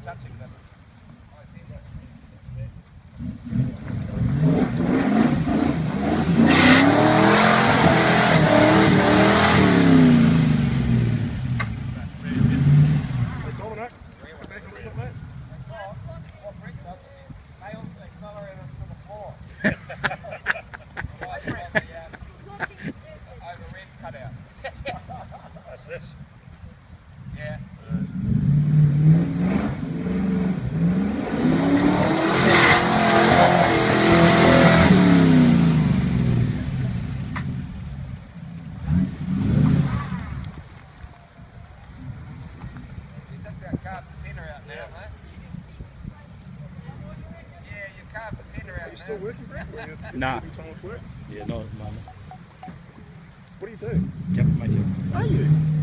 touching them. That's this. Yeah. You just about carved the centre out now, mate. Yeah, you carved the centre out now. Are you still working, Brett? Nah. Time off work? Yeah, not at the moment. What do you do? Jump, mate. Are you?